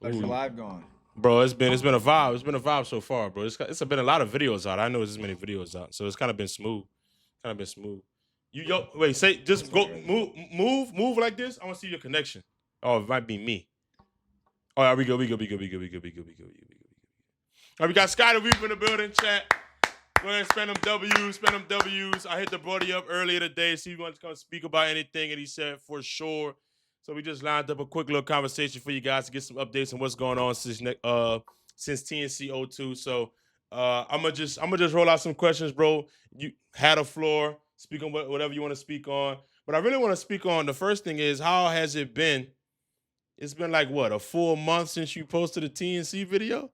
How's your Ooh. live going? Bro, it's been a vibe. It's been a vibe so far, bro. It's been a lot of videos out. I know there's this many videos out, so it's kind of been smooth. Kind of been smooth. Wait, say just That's what go it is. move like this. I want to see your connection. Oh, it might be me. All right, we good. We good. We good. We good. We good. We good. We good. We good. We good. All right, we got Scotty Weave in the building. Chat. Go ahead, spend them W's. Spend them W's. I hit the Brody up earlier today. See if he wants to come speak about anything, and he said for sure. So we just lined up a quick little conversation for you guys to get some updates on what's going on since TNC 02. So I'm gonna just roll out some questions, bro. You had a floor. Speak on whatever you want to speak on. But I really want to speak on the first thing is how has it been? It's been like what, a full month since you posted a TNC video?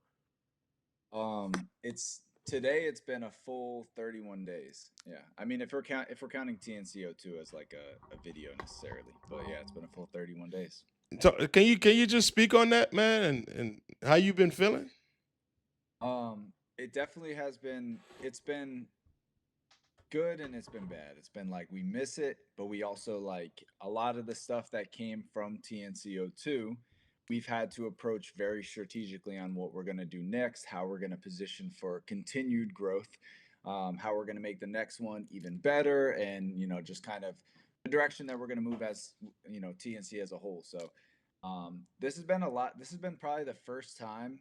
It's today. It's been a full 31 days. Yeah, I mean, if we're counting TNCO2 as like a video necessarily, but yeah, it's been a full 31 days. So, can you just speak on that, man, and how you been feeling? It definitely has been. It's been good and it's been bad. It's been like we miss it, but we also like a lot of the stuff that came from TNCO2. We've had to approach very strategically on what we're going to do next, how we're going to position for continued growth, how we're going to make the next one even better, and just kind of the direction that we're going to move as TNC as a whole. So this has been a lot. This has been probably the first time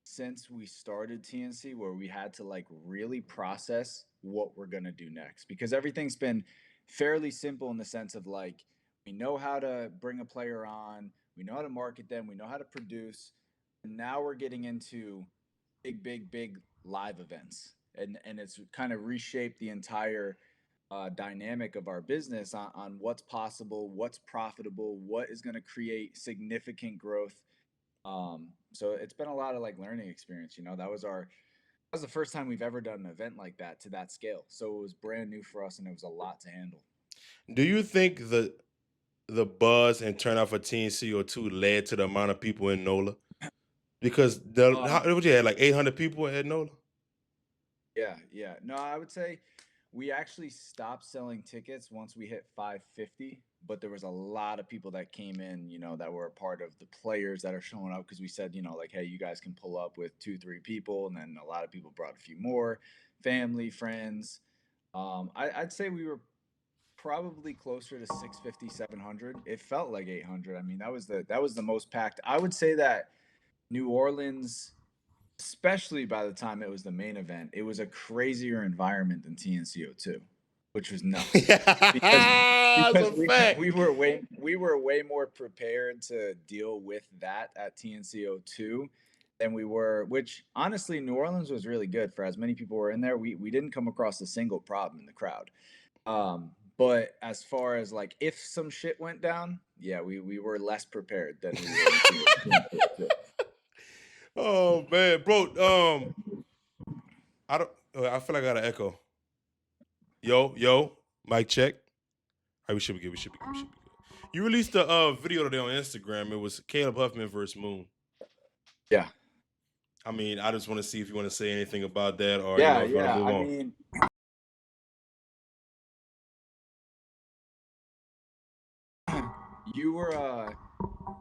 since we started TNC where we had to like really process what we're going to do next, because everything's been fairly simple in the sense of like we know how to bring a player on, we know how to market them, we know how to produce, and now we're getting into big live events, and it's kind of reshaped the entire dynamic of our business on what's possible, what's profitable, what is going to create significant growth. So it's been a lot of like learning experience. That was the first time we've ever done an event like that to that scale. So it was brand new for us and it was a lot to handle. Do you think the buzz and turnout for TNCO2 led to the amount of people in NOLA? Because what you had, like 800 people at NOLA? Yeah. No, I would say we actually stopped selling tickets once we hit 550, but there was a lot of people that came in, that were a part of the players that are showing up because we said, like, hey, you guys can pull up with 2, 3 people, and then a lot of people brought a few more, family, friends. I'd say we were probably closer to 650, 700. It felt like 800. I mean, that was the most packed. I would say that New Orleans, especially by the time it was the main event, it was a crazier environment than TNCO2, which was nuts. Because That's because a we fact. we were way more prepared to deal with that at TNCO2 than we were, which honestly New Orleans was really good for as many people were in there. We didn't come across a single problem in the crowd. But as far as like if some shit went down, yeah, we were less prepared than we were in TNCO2. Oh man, bro. I don't. I feel like I got an echo. Yo, mic check. All right, we should be good. We should be good. We should be good. You released a video today on Instagram. It was Caleb Huffman versus Moon. Yeah. I mean, I just want to see if you want to say anything about that, or Yeah, if you want to yeah. move I on. mean,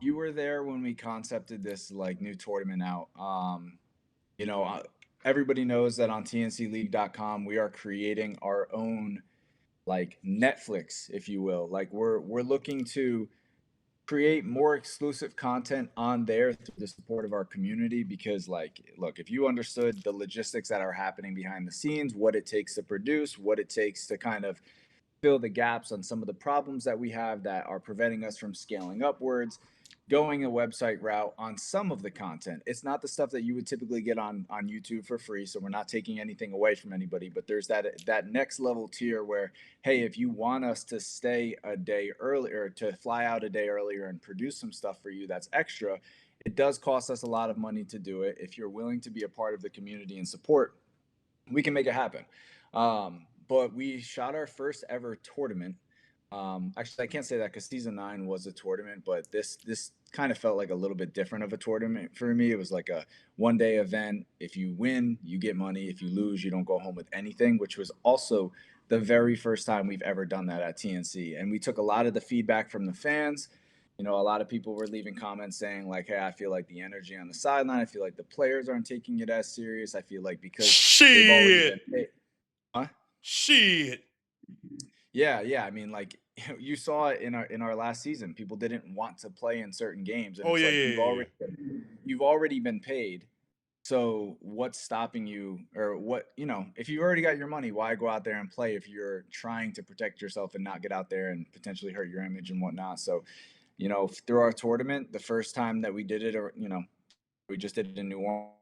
you were there when we concepted this like new tournament out. You know, uh, Everybody knows that on tncleague.com we are creating our own like Netflix, if you will. Like we're looking to create more exclusive content on there through the support of our community, because like look, if you understood the logistics that are happening behind the scenes, what it takes to produce, what it takes to kind of fill the gaps on some of the problems that we have that are preventing us from scaling upwards, going a website route on some of the content. It's not the stuff that you would typically get on YouTube for free, so we're not taking anything away from anybody, but there's that next level tier where, hey, if you want us to stay a day earlier, to fly out a day earlier and produce some stuff for you that's extra, it does cost us a lot of money to do it. If you're willing to be a part of the community and support, we can make it happen. But we shot our first ever tournament. Actually, I can't say that because season 9 was a tournament, but this kind of felt like a little bit different of a tournament for me. It was like a 1 day event. If you win, you get money. If you lose, you don't go home with anything, which was also the very first time we've ever done that at TNC. And we took a lot of the feedback from the fans. You know, a lot of people were leaving comments saying like, "Hey, I feel like the energy on the sideline. I feel like the players aren't taking it as serious. I feel like because they've already Shit. been paid." Huh? Shit. Yeah, yeah. I mean, like you saw it in our last season. People didn't want to play in certain games, and Oh it's yeah, like yeah, yeah, yeah. you've already been paid. So what's stopping you, or what, you know, if you've already got your money, why go out there and play if you're trying to protect yourself and not get out there and potentially hurt your image and whatnot? So, you know, through our tournament, the first time that we did it, or, you know, we just did it in New Orleans.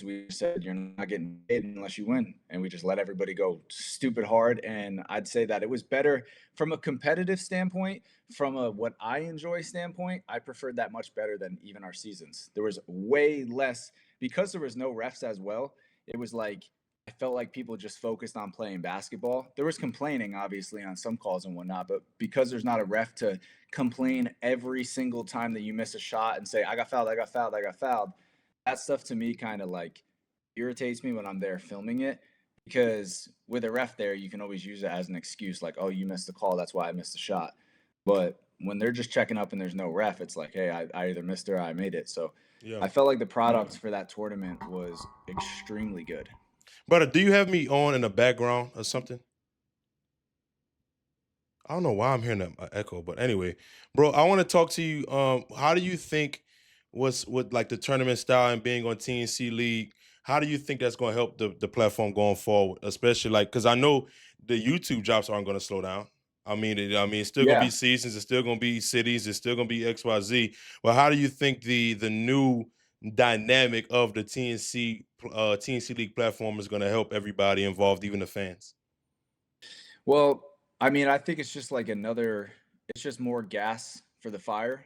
We said you're not getting paid unless you win, and we just let everybody go stupid hard. And I'd say that it was better from a competitive standpoint. From a what I enjoy standpoint, I preferred that much better than even our seasons. There was way less because there was no refs as well. It was like I felt like people just focused on playing basketball. There was complaining, obviously, on some calls and whatnot, but because there's not a ref to complain every single time that you miss a shot and say, I got fouled, I got fouled, I got fouled, that stuff to me kind of like irritates me when I'm there filming it, because with a ref there, you can always use it as an excuse, like, oh, you missed the call, that's why I missed the shot. But when they're just checking up and there's no ref, it's like, hey, I either missed it or I made it. So Yeah. I felt like the product for that tournament was extremely good. Brother, do you have me on in the background or something? I don't know why I'm hearing an echo, but anyway, bro, I want to talk to you. How do you think what's with like the tournament style and being on TNC League? How do you think that's going to help the platform going forward? Especially like because I know the YouTube drops aren't going to slow down. It's still going to Yeah. be seasons. It's still going to be cities. It's still going to be XYZ. But how do you think the new dynamic of the TNC League platform is going to help everybody involved, even the fans? Well, I mean, I think it's just like it's just more gas for the fire.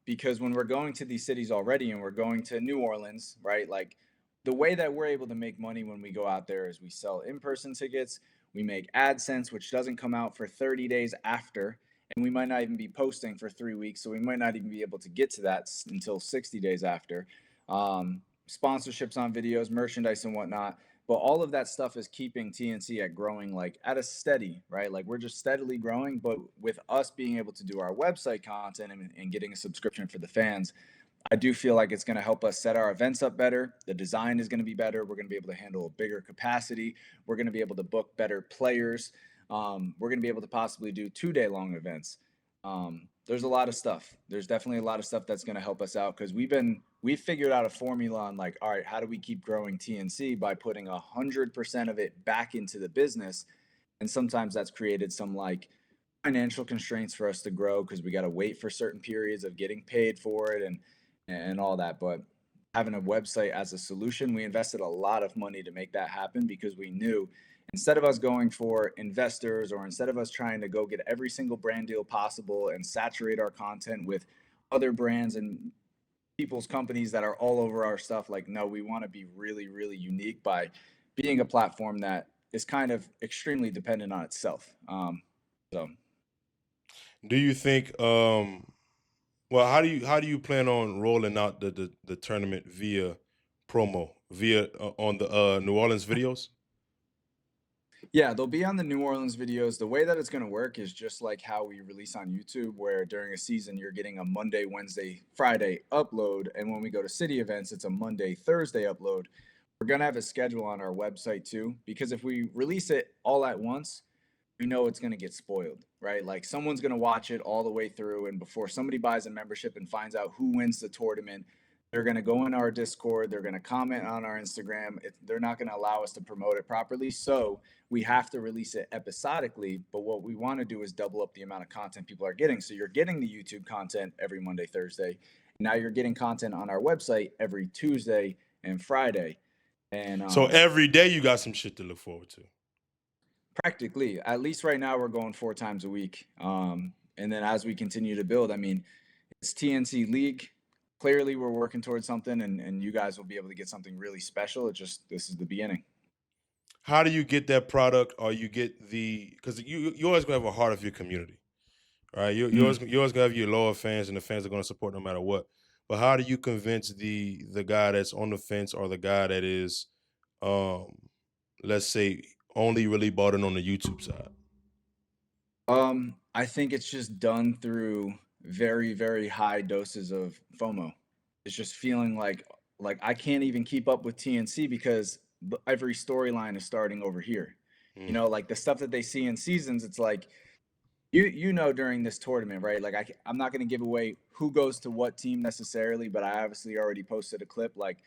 Because when we're going to these cities already and we're going to New Orleans, right? Like the way that we're able to make money when we go out there is we sell in person tickets, we make AdSense, which doesn't come out for 30 days after. And we might not even be posting for 3 weeks. So we might not even be able to get to that until 60 days after. Sponsorships on videos, merchandise, and whatnot, but all of that stuff is keeping TNC at growing like at a steady, right? Like we're just steadily growing, but with us being able to do our website content and getting a subscription for the fans, I do feel like it's going to help us set our events up better. The design is going to be better. We're going to be able to handle a bigger capacity. We're going to be able to book better players. We're going to be able to possibly do 2 day long events. There's a lot of stuff. There's definitely a lot of stuff that's going to help us out because we've figured out a formula on like, all right, how do we keep growing TNC by putting 100% of it back into the business? And sometimes that's created some like financial constraints for us to grow because we got to wait for certain periods of getting paid for it and all that. But having a website as a solution, we invested a lot of money to make that happen because we knew instead of us going for investors or instead of us trying to go get every single brand deal possible and saturate our content with other brands and people's companies that are all over our stuff, like, no, we want to be really, really unique by being a platform that is kind of extremely dependent on itself. So Do you think well, how do you plan on rolling out the tournament via promo via on the New Orleans videos? yeah, they'll be on the New Orleans videos. The way that it's going to work is just like how we release on YouTube, where during a season you're getting a Monday, Wednesday, Friday upload. And when we go to city events, it's a Monday, Thursday upload. We're going to have a schedule on our website too, because if we release it all at once, we know it's going to get spoiled, right? Like someone's going to watch it all the way through. And before somebody buys a membership and finds out who wins the tournament, they're going to go in our Discord. They're going to comment on our Instagram. They're not going to allow us to promote it properly. So we have to release it episodically. But what we want to do is double up the amount of content people are getting. So you're getting the YouTube content every Monday, Thursday. Now you're getting content on our website every Tuesday and Friday. And So every day you got some shit to look forward to. practically, at least right now, we're going 4 times a week. And then as we continue to build, I mean, it's TNC League. Clearly, we're working towards something, and you guys will be able to get something really special. It just this is the beginning. How do you get that product, or you get the because you always gonna have a heart of your community, right? You always gonna have your loyal fans, and the fans are gonna support no matter what. But how do you convince the guy that's on the fence or the guy that is, um, let's say, only really bought it on the YouTube side? I think it's just done through very, very high doses of FOMO. It's just feeling like I can't even keep up with TNC because every storyline is starting over here. You Mm. know, like the stuff that they see in seasons, it's like you know during this tournament, right? Like I'm not going to give away who goes to what team necessarily, but I obviously already posted a clip like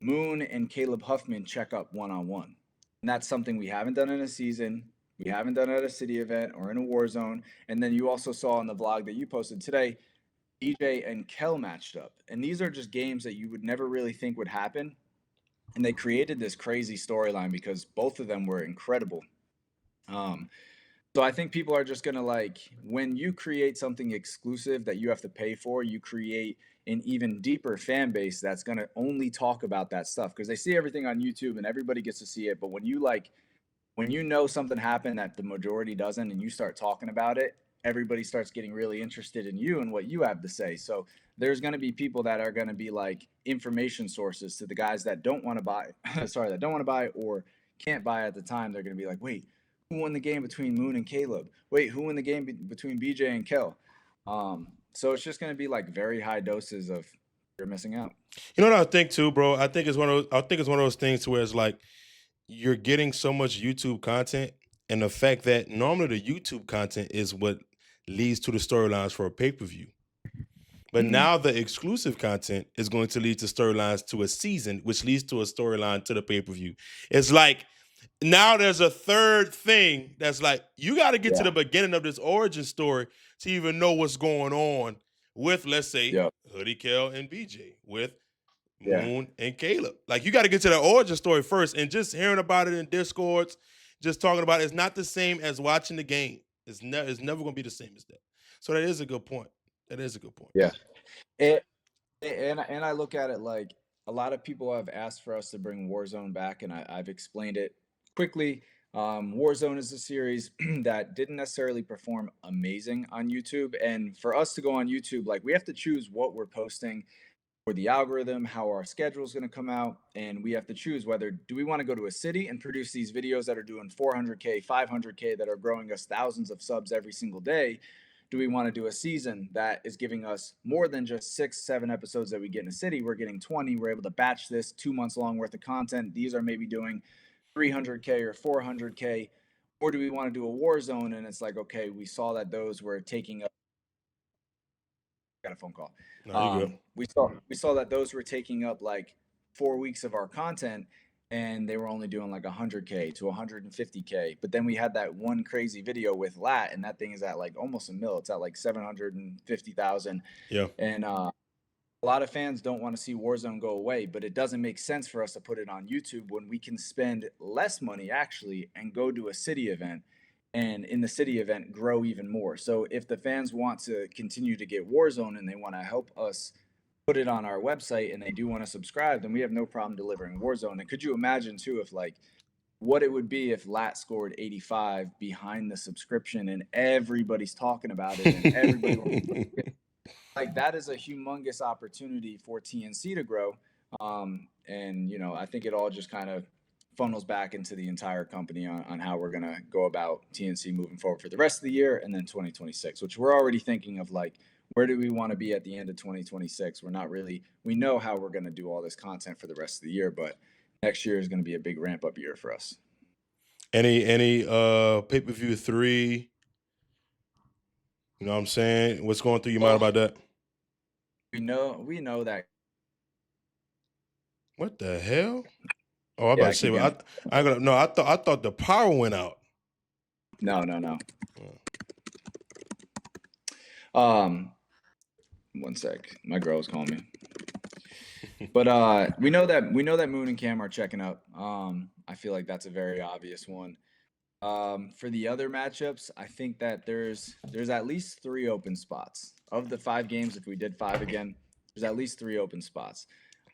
Moon and Caleb Huffman check up one-on-one. And that's something we haven't done in a season. We haven't done at a city event or in a war zone. And then you also saw on the vlog that you posted today, DJ and Kel matched up. And these are just games that you would never really think would happen. And they created this crazy storyline because both of them were incredible. Um, so I think people are just gonna like when you create something exclusive that you have to pay for, you create an even deeper fan base that's gonna only talk about that stuff because they see everything on YouTube and everybody gets to see it. But when you know something happened that the majority doesn't and you start talking about it, everybody starts getting really interested in you and what you have to say. So there's going to be people that are going to be like information sources to the guys that don't want to buy, sorry, that don't want to buy or can't buy at the time. They're going to be like, wait, who won the game between Moon and Caleb? Wait, who won the game between BJ and Kel? So it's just going to be like very high doses of you're missing out. You know what I think too, bro? I think it's one of those, I think it's one of those things to where it's like you're getting so much YouTube content, and the fact that normally the YouTube content is what leads to the storylines for a pay-per-view. But now the exclusive content is going to lead to storylines to a season, which leads to a storyline to the pay-per-view. It's like now there's a third thing that's like you got to get to the beginning of this origin story to even know what's going on with, let's say, Hoodie Kel and BJ, with Moon and Caleb. Like you got to get to the origin story first, and just hearing about it in Discords, just talking about it's not the same as watching the game. It's never going to be the same as that. So that is a good point. That is a good point. Yeah. And I look at it like a lot of people have asked for us to bring Warzone back, and I've explained it quickly. Warzone is a series that didn't necessarily perform amazing on YouTube, and for us to go on YouTube, like we have to choose what we're posting for the algorithm, how our schedule is going to come out, and we have to choose whether do we want to go to a city and produce these videos that are doing 400K, 500K that are growing us thousands of subs every single day. Do we want to do a season that is giving us more than just 6, 7 episodes that we get in a city? We're getting 20. We're able to batch this 2 months long worth of content. These are maybe doing 300K or 400K. Or do we want to do a war zone? And it's like, okay, we saw that those were taking up. Got a phone call. No, we saw that those were taking up like 4 weeks of our content, and they were only doing like 100K to 150K. But then we had that one crazy video with Lat, and that thing is at like almost a mil. It's at like 750,000. Yeah. And a lot of fans don't want to see Warzone go away, but it doesn't make sense for us to put it on YouTube when we can spend less money actually and go to a city event, and in the city event grow even more. So if the fans want to continue to get Warzone and they want to help us put it on our website and they do want to subscribe, then we have no problem delivering Warzone. And could you imagine too if like what it would be if Lat scored 85 behind the subscription and everybody's talking about it and everybody like that is a humongous opportunity for TNC to grow. And you know, I think it all just kind of funnels back into the entire company on how we're gonna go about TNC moving forward for the rest of the year and then 2026, which we're already thinking of like where do we want to be at the end of 2026? We're not really we know how we're gonna do all this content for the rest of the year, but next year is gonna be a big ramp up year for us. Any pay-per-view 3, you know what I'm saying? What's going through your mind about that? We know that. What the hell? Oh, I'm about to say, I gonna no. I thought the power went out. No. One sec. My girl was calling me. But we know that Moon and Cam are checking up. I feel like that's a very obvious one. For the other matchups, I think that there's at least 3 open spots. Of the 5 games, if we did 5 again, there's at least 3 open spots.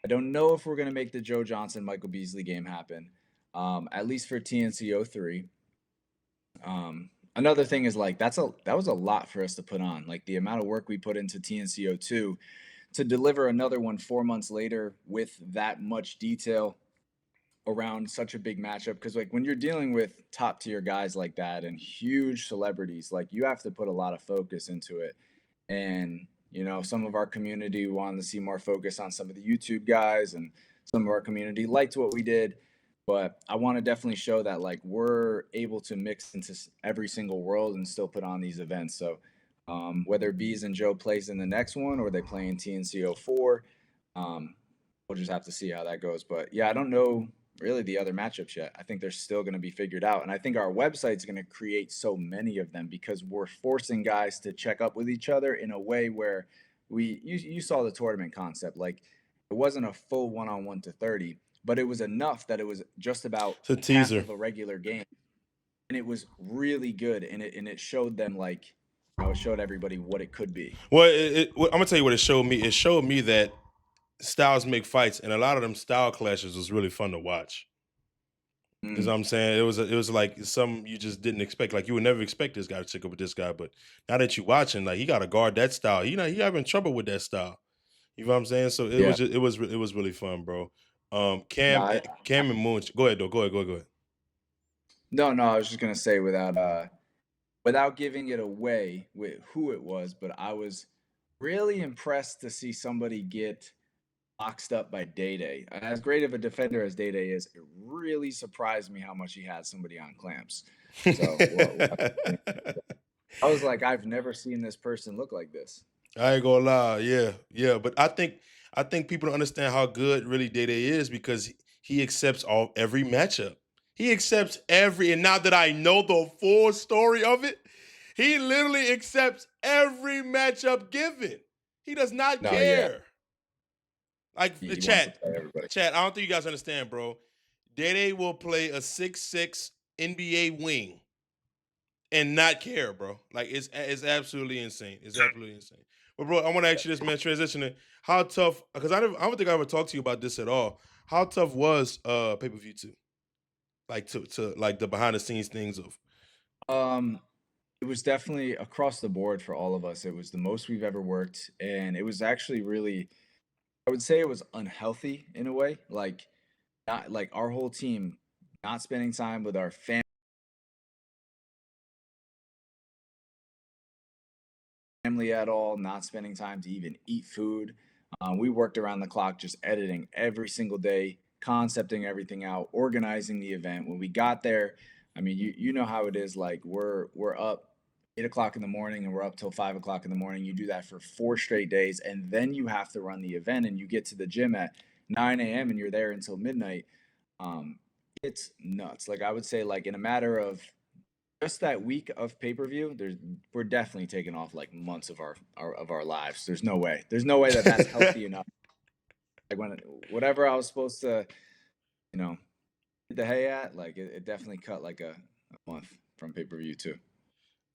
I don't know if we're gonna make the Joe Johnson Michael Beasley game happen. At least for TNC 03. Another thing is like that was a lot for us to put on. Like the amount of work we put into TNC 02 to deliver another one 4 months later with that much detail around such a big matchup. Because like when you're dealing with top tier guys like that and huge celebrities, like you have to put a lot of focus into it. And, some of our community wanted to see more focus on some of the YouTube guys, and some of our community liked what we did. But I want to definitely show that like we're able to mix into every single world and still put on these events. So whether Bees and Joe plays in the next one or they play in TNC 04, um, we'll just have to see how that goes. But yeah, I don't know really the other matchups yet. I think they're still going to be figured out. And I think our website's going to create so many of them because we're forcing guys to check up with each other in a way where you saw the tournament concept. Like it wasn't a full 1-on-1 to 30, but it was enough that it was just about It's a half teaser. of a regular game. And it was really good. And it showed them like, it showed everybody what it could be. Well, I'm gonna tell you what it showed me. It showed me that styles make fights, and a lot of them style clashes was really fun to watch. You know what I'm saying? It was like something you just didn't expect. Like you would never expect this guy to check up with this guy, but now that you're watching, like he got to guard that style. He having trouble with that style. You know what I'm saying? So it Yeah. was it was really fun, bro. No, Cam and Moon. Go ahead, though. Go ahead. no, I was just gonna say without giving it away with who it was, but I was really impressed to see somebody get boxed up by Day Day. As great of a defender as Day Day is, it really surprised me how much he had somebody on clamps. So I was like, I've never seen this person look like this. I ain't gonna lie, yeah. But I think people don't understand how good really Day Day is because he accepts every matchup. He accepts every, and now that I know the full story of it, he literally accepts every matchup given. He does not No, yeah, care. Like the he wants to chat, play everybody. chat. I don't think you guys understand, bro. Day Day will play a 6'6" NBA wing and not care, bro. Like it's absolutely insane. It's absolutely insane. But bro, I want to ask you this, man. Transitioning, how tough? Because I don't think I ever talked to you about this at all. How tough was pay-per-view 2? Like to like the behind the scenes things of. Um, it was definitely across the board for all of us. It was the most we've ever worked, and it was actually really, I would say it was unhealthy in a way. Like not like our whole team not spending time with our family at all, not spending time to even eat food. We worked around the clock just editing every single day, concepting everything out, organizing the event. When we got there, I mean, you know how it is. Like we're up 8 o'clock in the morning and we're up till 5 o'clock in the morning. You do that for 4 straight days, and then you have to run the event, and you get to the gym at 9 a.m. and you're there until midnight. Um, it's nuts. Like I would say, like in a matter of just that week of pay-per-view, we're definitely taking off like months of our lives. There's no way. There's no way that that's healthy enough. Like whatever I was supposed to, you know, hit the hay at, like it definitely cut like a month from pay-per-view too.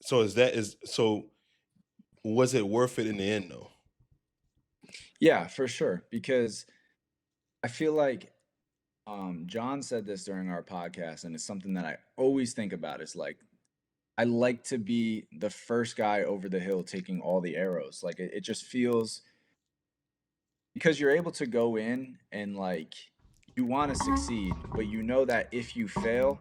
So was it worth it in the end though? Yeah, for sure. Because I feel like John said this during our podcast, and it's something that I always think about. It's like I like to be the first guy over the hill taking all the arrows. Like it just feels because you're able to go in and like you want to succeed, but you know that if you fail,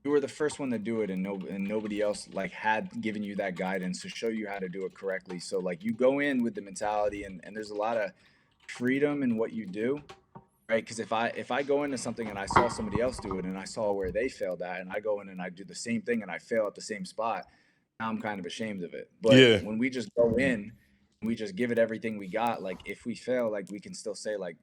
you were the first one to do it, and nobody else like had given you that guidance to show you how to do it correctly. So like you go in with the mentality, and there's a lot of freedom in what you do, right? Because if I go into something and I saw somebody else do it and I saw where they failed at, and I go in and I do the same thing and I fail at the same spot, now I'm kind of ashamed of it. But Yeah. when we just go in and we just give it everything we got, like if we fail, like we can still say like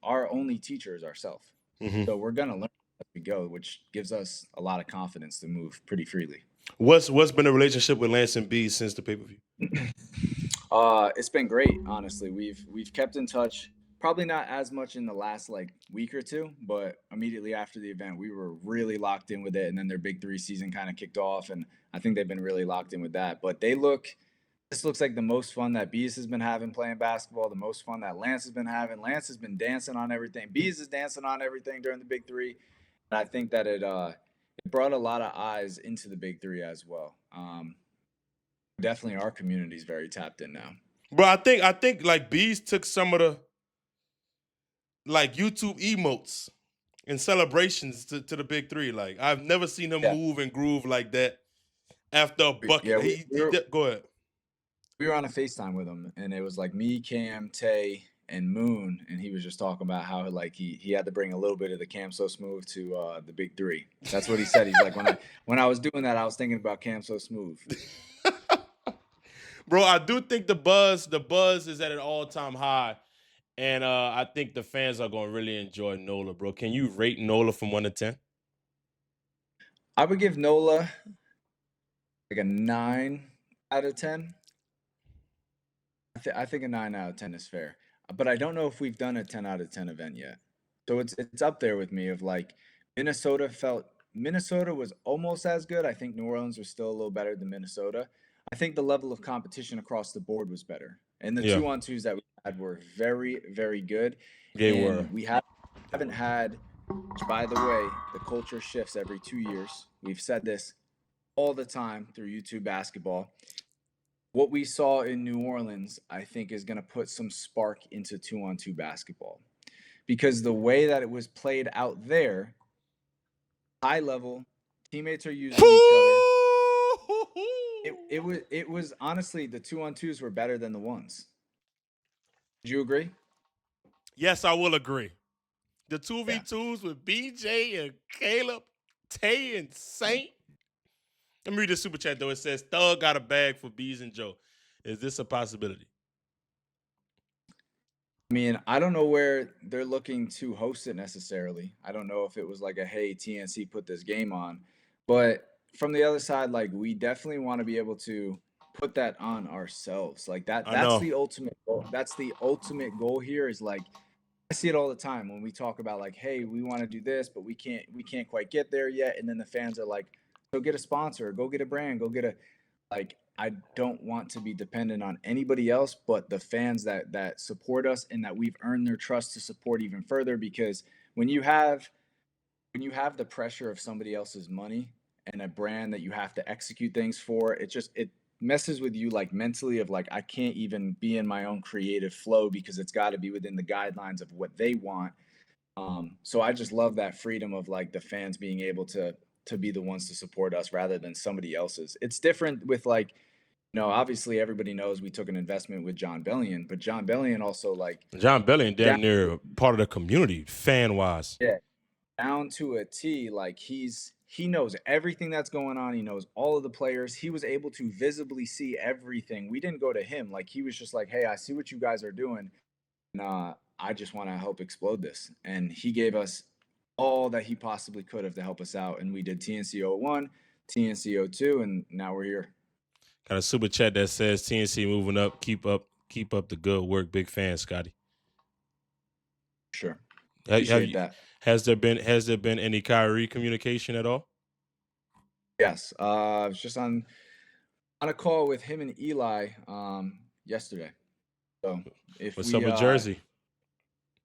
our only teacher is ourselves. Mm-hmm. So we're gonna learn as we go, which gives us a lot of confidence to move pretty freely. What's been the relationship with Lance and B since the pay-per-view? It's been great, honestly. We've kept in touch. Probably not as much in the last like week or two, but immediately after the event, we were really locked in with it. And then their Big Three season kind of kicked off, and I think they've been really locked in with that. But this looks like the most fun that Bees has been having playing basketball, the most fun that Lance has been having. Lance has been dancing on everything. Bees is dancing on everything during the Big Three, and I think that it brought a lot of eyes into the Big Three as well. Definitely, our community is very tapped in now. Bro, I think like Bees took some of the like YouTube emotes and celebrations to the Big Three. Like I've never seen him move and groove like that after a bucket. Yeah, Go ahead. we were on a FaceTime with him, and it was like me, Cam, Tay, and Moon, and he was just talking about how like he had to bring a little bit of the Cam So Smooth to the big three. That's what he said. He's like, when I was doing that, I was thinking about Cam So Smooth. Bro, I do think the buzz is at an all-time high. And I think the fans are gonna really enjoy Nola, bro. Can you rate Nola from 1 to 10? I would give Nola like a 9 out of 10. I think a 9 out of 10 is fair. But I don't know if we've done a 10 out of 10 event yet. So it's up there with me of like Minnesota was almost as good. I think New Orleans was still a little better than Minnesota. I think the level of competition across the board was better. And the Yeah, 2-on-2s that we had were very, very good. they were. And we haven't had, which by the way, the culture shifts every 2 years. We've said this all the time through YouTube basketball. What we saw in New Orleans, I think, is going to put some spark into 2-on-2 basketball because the way that it was played out there, high level, teammates are using each other. It was honestly the 2-on-2s were better than the ones. Did you agree? Yes, I will agree. The Yeah. 2v2s with BJ and Caleb, Tay and Saint. Let me read the super chat though. It says Thug got a bag for Bees and Joe. Is this a possibility? I mean, I don't know where they're looking to host it necessarily. I don't know if it was like a hey, TNC put this game on. But from the other side, like we definitely want to be able to put that on ourselves. Like I that's know. the ultimate goal. That's the ultimate goal here is like I see it all the time when we talk about like, hey, we want to do this, but we can't quite get there yet. And then the fans are like, go get a sponsor, go get a brand, go get a like I don't want to be dependent on anybody else but the fans that support us and that we've earned their trust to support even further because when you have the pressure of somebody else's money and a brand that you have to execute things for, it messes with you like mentally of like I can't even be in my own creative flow because it's got to be within the guidelines of what they want. So I just love that freedom of like the fans being able to be the ones to support us rather than somebody else's. It's different with like, obviously everybody knows we took an investment with John Bellion, but John Bellion also like John Bellion down, damn near part of the community, fan wise. yeah, down to a T, like he knows everything that's going on. He knows all of the players. He was able to visibly see everything. We didn't go to him. Like he was just like, hey, I see what you guys are doing. And I just want to help explode this. And he gave us all that he possibly could have to help us out. And we did TNC 01, TNC 02, and now we're here. Got a super chat that says TNC moving up. Keep up the good work. Big fan, Scotty. Sure. Have Appreciate you, that. has there been any Kyrie communication at all? Yes. I was just on a call with him and Eli yesterday. So if What's we up with Jersey?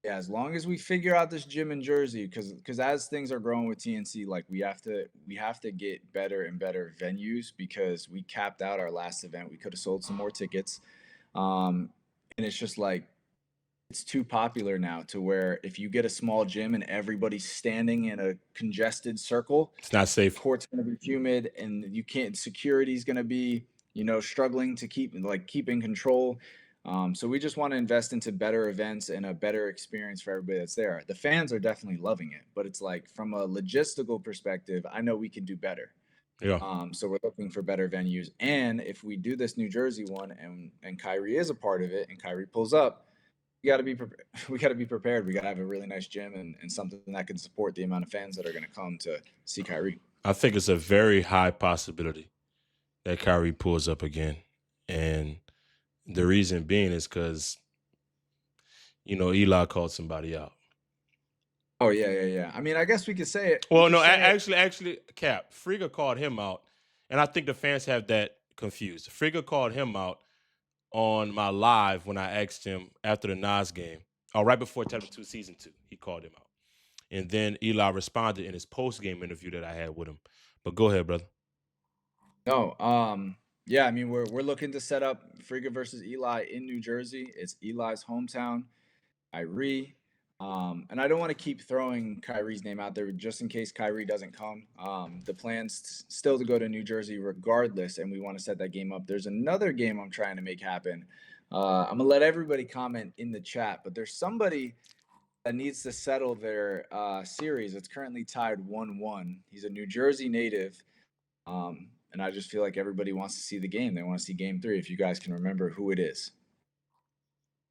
yeah, as long as we figure out this gym in Jersey, because as things are growing with TNC, like we have to get better and better venues because we capped out our last event. We could have sold some more tickets, and it's just like it's too popular now to where if you get a small gym and everybody's standing in a congested circle, It's not safe. court's going to be humid and you can't. Security's going to be struggling to keep in control. So we just want to invest into better events and a better experience for everybody that's there. The fans are definitely loving it, but it's like from a logistical perspective, I know we can do better. Yeah. So we're looking for better venues. And if we do this New Jersey one and Kyrie is a part of it and Kyrie pulls up, we got to be prepared. We got to be prepared. We got to have a really nice gym and something that can support the amount of fans that are going to come to see Kyrie. I think it's a very high possibility that Kyrie pulls up again. And the reason being is because, Eli called somebody out. Oh yeah. I mean, I guess we could say it. Well, no, actually, Cap, Friga called him out. And I think the fans have that confused. Friga called him out on my live when I asked him after the Nas game, or right before Chapter 2 Season 2, he called him out. And then Eli responded in his post-game interview that I had with him. But go ahead, brother. No, yeah. I mean, we're looking to set up Friga versus Eli in New Jersey. It's Eli's hometown. Kyrie, And I don't want to keep throwing Kyrie's name out there just in case Kyrie doesn't come. The plan's still to go to New Jersey regardless, and we want to set that game up. There's another game I'm trying to make happen. I'm gonna let everybody comment in the chat, but there's somebody that needs to settle their series. It's currently tied 1-1. He's a New Jersey native, and I just feel like everybody wants to see the game. They want to see Game 3. If you guys can remember who it is,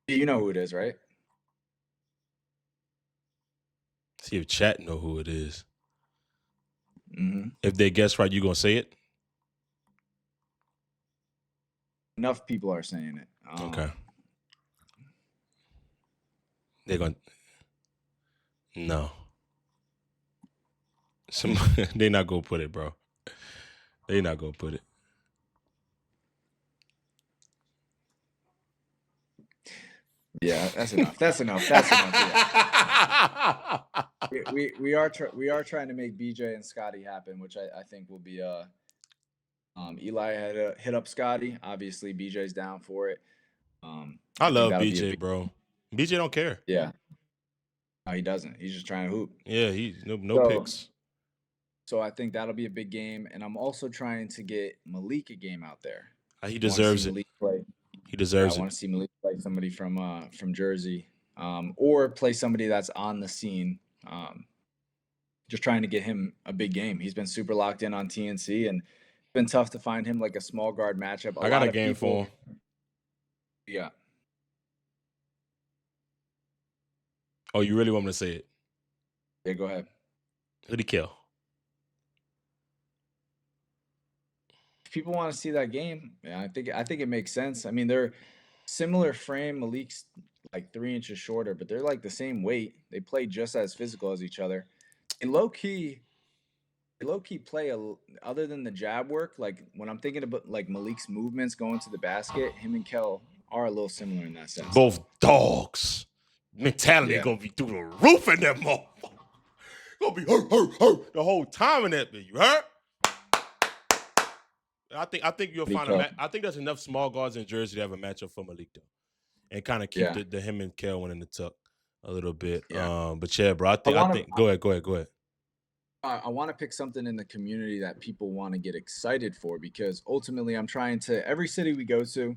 you know who it is, right? See if chat know who it is. Mm-hmm. If they guess right, you gonna say it? Enough people are saying it. Okay. They're gonna no. They not gonna put it, bro. They not gonna put it. Yeah, that's enough. That's enough. That's enough. Yeah. we are trying to make BJ and Scotty happen, which I think will be Eli had to hit up Scotty. Obviously, BJ's down for it. I love that'll be a BJ, bro. BJ don't care. Yeah. No, he doesn't. He's just trying to hoop. Yeah, he no picks. So I think that'll be a big game, and I'm also trying to get Malik a game out there. He deserves it. He deserves it. I want to see Malik play somebody from Jersey, or play somebody that's on the scene. Just trying to get him a big game. He's been super locked in on TNC, and it's been tough to find him like a small guard matchup. I got a game for him. Yeah. Oh, you really want me to say it? Yeah, go ahead. Who'd he kill? If people want to see that game, yeah, I think it makes sense. I mean, they're similar frame. Malik's like 3 inches shorter, but they're like the same weight. They play just as physical as each other. And low key play other than the jab work. Like when I'm thinking about like Malik's movements going to the basket, him and Kel are a little similar in that sense. Both dogs. Mentality gonna be through the roof in that motherfucker. Gonna be hurt the whole time in that bitch. You heard? I think you'll find I think there's enough small guards in Jersey to have a matchup for Malik though, and kind of keep the him and Kel one in the tuck a little bit. Yeah. But yeah, bro, I think go ahead. I want to pick something in the community that people want to get excited for, because ultimately I'm trying to, every city we go to,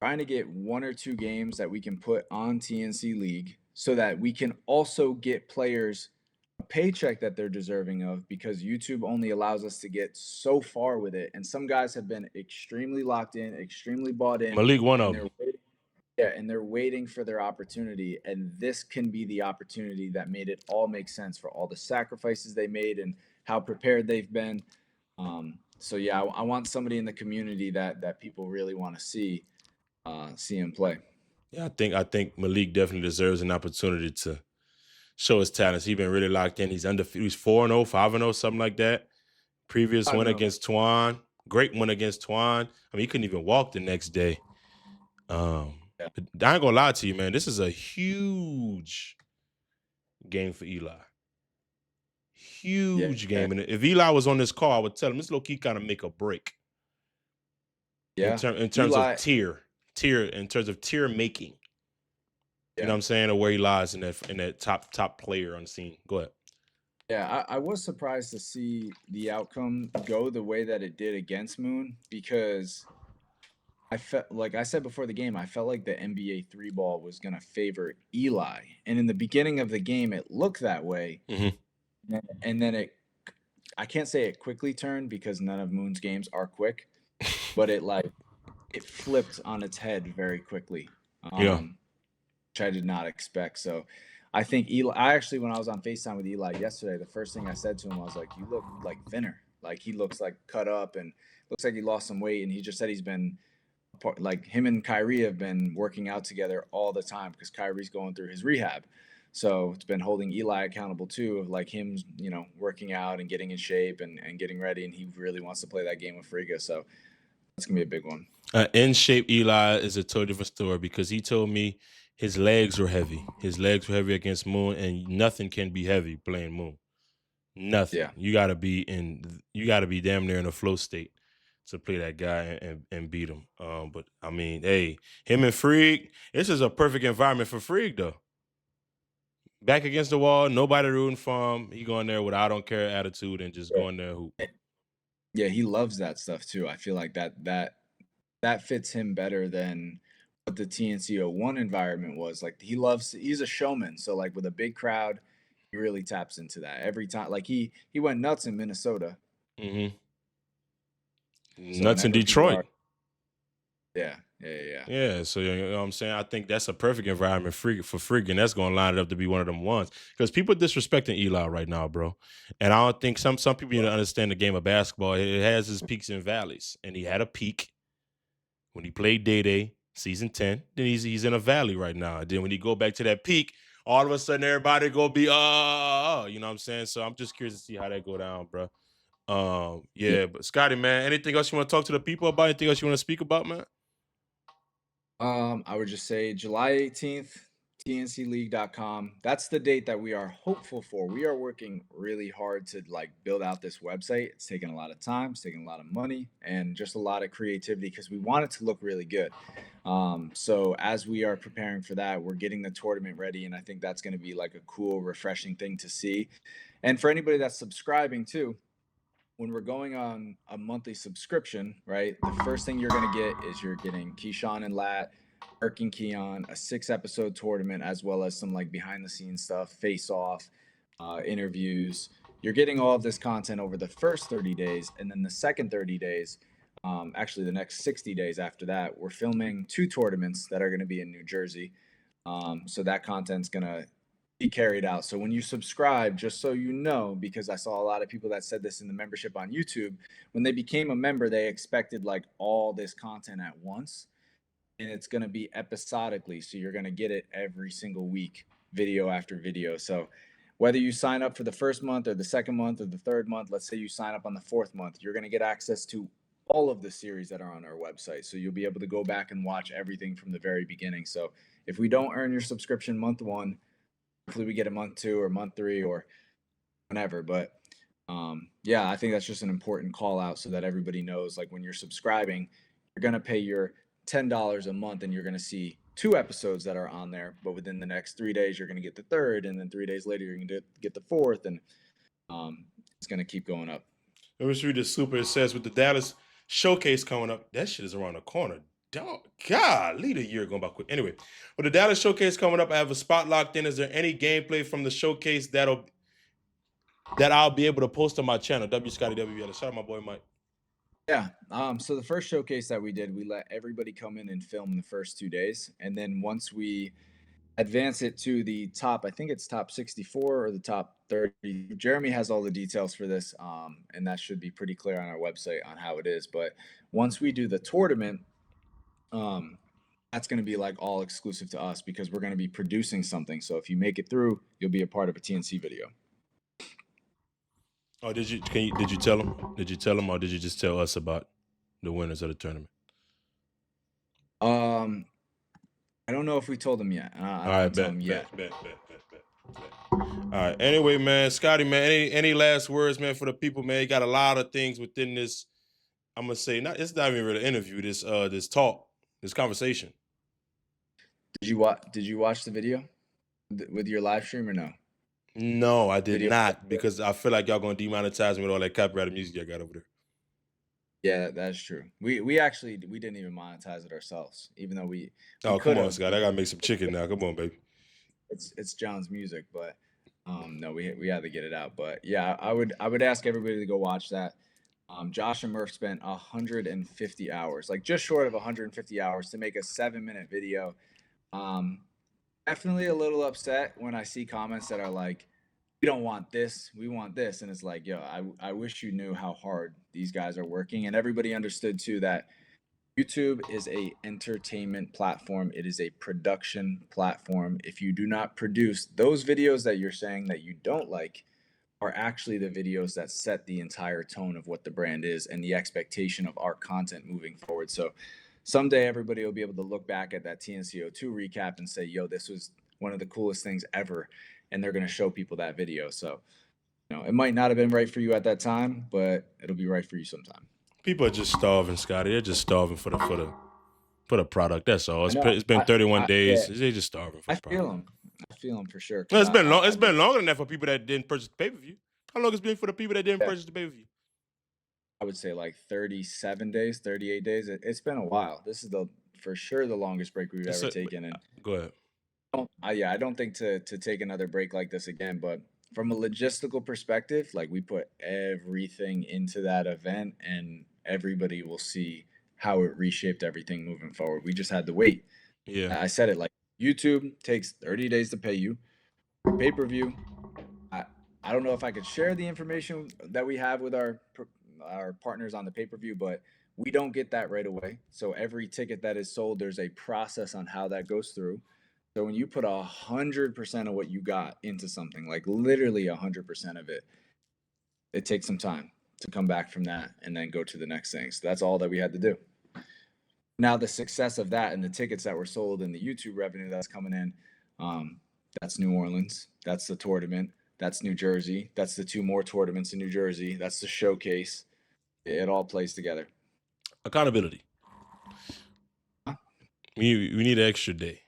trying to get 1 or 2 games that we can put on TNC League so that we can also get players a paycheck that they're deserving of, because YouTube only allows us to get so far with it. And some guys have been extremely locked in, extremely bought in. Malik, one of them. Yeah, and they're waiting for their opportunity, and this can be the opportunity that made it all make sense for all the sacrifices they made and how prepared they've been. So yeah, I want somebody in the community that people really want to see him play. Yeah, I think Malik definitely deserves an opportunity to show his talents. He's been really locked in. He's undefeated. He's 4-0, 5-0, something like that. Previous win against Twan, great win against Twan. I mean, he couldn't even walk the next day. But I ain't gonna lie to you, man. This is a huge game for Eli. Huge game. And if Eli was on this call, I would tell him this low key kind of make a break. Yeah. In terms of tier, in terms of tier making. You know what I'm saying? Or where he lies in that top player on the scene. Go ahead. Yeah, I was surprised to see the outcome go the way that it did against Moon, because I felt, like I said before the game, I felt like the NBA 3 ball was going to favor Eli. And in the beginning of the game, it looked that way. Mm-hmm. And then I can't say it quickly turned, because none of Moon's games are quick, but it flipped on its head very quickly. Which I did not expect. So I think Eli, when I was on FaceTime with Eli yesterday, the first thing I said to him, I was like, you look like thinner. Like he looks like cut up and looks like he lost some weight. And he just said he's been, like, him and Kyrie have been working out together all the time, because Kyrie's going through his rehab. So it's been holding Eli accountable too, of like him, working out and getting in shape and getting ready. And he really wants to play that game with Friga. So that's going to be a big one. In shape Eli is a totally different story, because he told me his legs were heavy. His legs were heavy against Moon, and nothing can be heavy playing Moon. Nothing. Yeah. You gotta be damn near in a flow state to play that guy and beat him. But I mean, hey, him and Freak, this is a perfect environment for Freak though. back against the wall, nobody rooting for him. He going there with I don't care attitude and just Yeah. going there hoop. Yeah, he loves that stuff too. I feel like that fits him better than what the TNC 01 environment was. Like he's a showman. So like with a big crowd, he really taps into that every time. Like he went nuts in Minnesota. Mm-hmm. So Nuts in whenever people Detroit. are, yeah. Yeah, so you know what I'm saying? I think that's a perfect environment for Freak, and that's going to line it up to be one of them ones. Because people disrespecting Eli right now, bro. And I don't think some people need to understand the game of basketball. It has its peaks and valleys. And he had a peak when he played Day season 10. Then he's in a valley right now. And then when he go back to that peak, all of a sudden everybody go be you know what I'm saying? So I'm just curious to see how that go down, bro. Yeah, but Scotty, man, anything else you want to talk to the people about? Anything else you want to speak about, man? I would just say July 18th, tncleague.com. That's the date that we are hopeful for. We are working really hard to like build out this website. It's taking a lot of time, it's taking a lot of money, and just a lot of creativity because we want it to look really good. So as we are preparing for that, we're getting the tournament ready, and I think that's going to be like a cool, refreshing thing to see. And for anybody that's subscribing too, when we're going on a monthly subscription, right? The first thing you're going to get is you're getting Keyshawn and Lat, Irk and Keon, a 6-episode tournament, as well as some like behind the scenes stuff, face off, interviews. You're getting all of this content over the first 30 days. And then the second 30 days, actually the next 60 days after that, we're filming 2 tournaments that are going to be in New Jersey. So that content's going to be carried out. So when you subscribe, just so you know, because I saw a lot of people that said this in the membership on YouTube, when they became a member, they expected like all this content at once, and it's going to be episodically. So you're going to get it every single week, video after video. So whether you sign up for the first month or the second month or the third month, let's say you sign up on the 4th month, you're going to get access to all of the series that are on our website. So you'll be able to go back and watch everything from the very beginning. So if we don't earn your subscription month 1, hopefully we get a month 2 or month 3 or whenever. But yeah, I think that's just an important call out so that everybody knows, like when you're subscribing, you're going to pay your $10 a month and you're going to see 2 episodes that are on there. But within the next 3 days, you're going to get the 3rd. And then 3 days later, you're going to get the 4th. And it's going to keep going up. Let me just read this super. It says with the Dallas showcase coming up, that shit is around the corner. Golly, the year going by quick. Anyway, with the Dallas showcase coming up, I have a spot locked in. Is there any gameplay from the showcase that I'll be able to post on my channel? W Scotty W Ellis. Shout out my boy Mike. Yeah. So the first showcase that we did, we let everybody come in and film the first 2 days, and then once we advance it to the top, I think it's top 64 or the top 30. Jeremy has all the details for this, and that should be pretty clear on our website on how it is. But once we do the tournament, that's going to be like all exclusive to us because we're going to be producing something. So if you make it through, you'll be a part of a TNC video. Oh, did you tell him? Did you tell him, or did you just tell us about the winners of the tournament? I don't know if we told him yet. All right, bet. All right. Anyway, man, Scotty, man, any last words, man, for the people, man? You got a lot of things within this. I'm gonna say, it's not even really an interview. This talk, this conversation. Did you watch the video with your live stream or no? No, I did not, because I feel like y'all gonna demonetize me with all that copyrighted music I got over there. Yeah, that's true. We didn't even monetize it ourselves, even though we oh, come on, Scott. I gotta make some chicken now. Come on, baby. It's John's music, but no, we had to get it out. But yeah, I would ask everybody to go watch that. Josh and Murph spent 150 hours, like just short of 150 hours, to make a 7-minute video. Definitely a little upset when I see comments that are like, we don't want this, we want this. And it's like, yo, I wish you knew how hard these guys are working. And everybody understood too that YouTube is a entertainment platform. It is a production platform. If you do not produce those videos that you're saying that you don't like, are actually the videos that set the entire tone of what the brand is and the expectation of our content moving forward. So someday everybody will be able to look back at that TNC02 recap and say, yo, this was one of the coolest things ever. And they're going to show people that video. So, it might not have been right for you at that time, but it'll be right for you sometime. People are just starving, Scotty. They're just starving for the product. That's all. It's been 31 days. Yeah. They're just starving for the product. I feeling for sure. Well, 'Cause it's been long. I It's been longer than that for people that didn't purchase the pay-per-view. How long it's been for the people that didn't yeah, purchase the pay-per-view? I would say like 37 days, 38 days. It's been a while. This is for sure the longest break we've It's ever a, taken. And go ahead. yeah, I don't think to take another break like this again, but from a logistical perspective, like we put everything into that event and everybody will see how it reshaped everything moving forward. We just had to wait. Yeah. I said it, like YouTube takes 30 days to pay you. Pay-per-view, I I don't know if I could share the information that we have with our partners on the pay-per-view, but we don't get that right away. So every ticket that is sold, there's a process on how that goes through. So when you put 100% of what you got into something, like literally 100% of it, it takes some time to come back from that and then go to the next thing. So that's all that we had to do. Now the success of that and the tickets that were sold and the YouTube revenue that's coming in, that's New Orleans, that's the tournament, that's New Jersey, that's the 2 more tournaments in New Jersey, that's the showcase. It all plays together. Accountability. We need an extra day.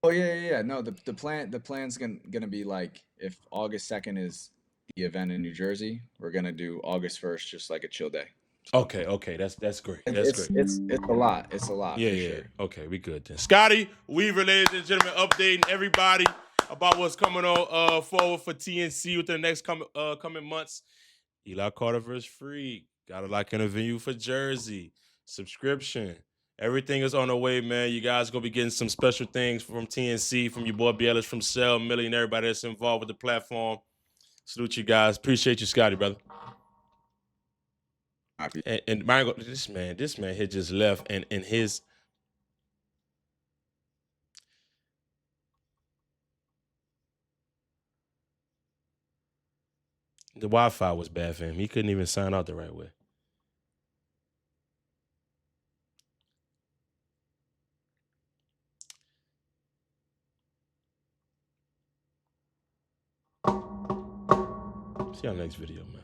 Oh yeah. No, the plan's gonna be like, if August 2nd is the event in New Jersey, we're gonna do August 1st just like a chill day. Okay, that's great. That's great. It's a lot. It's a lot Yeah, for yeah. sure. Okay, we good then. Scotty Weaver, ladies and gentlemen, updating everybody about what's coming on forward for TNC within the next coming months. Eli Carter vs. Freak. Got a lock in a venue for Jersey. Subscription. Everything is on the way, man. You guys gonna be getting some special things from TNC, from your boy Ellis, from Cell, Millie, and everybody that's involved with the platform. Salute you guys. Appreciate you, Scotty, brother. And Michael, this man had just left, and his the Wi-Fi was bad for him. He couldn't even sign out the right way. See you on the next video, man.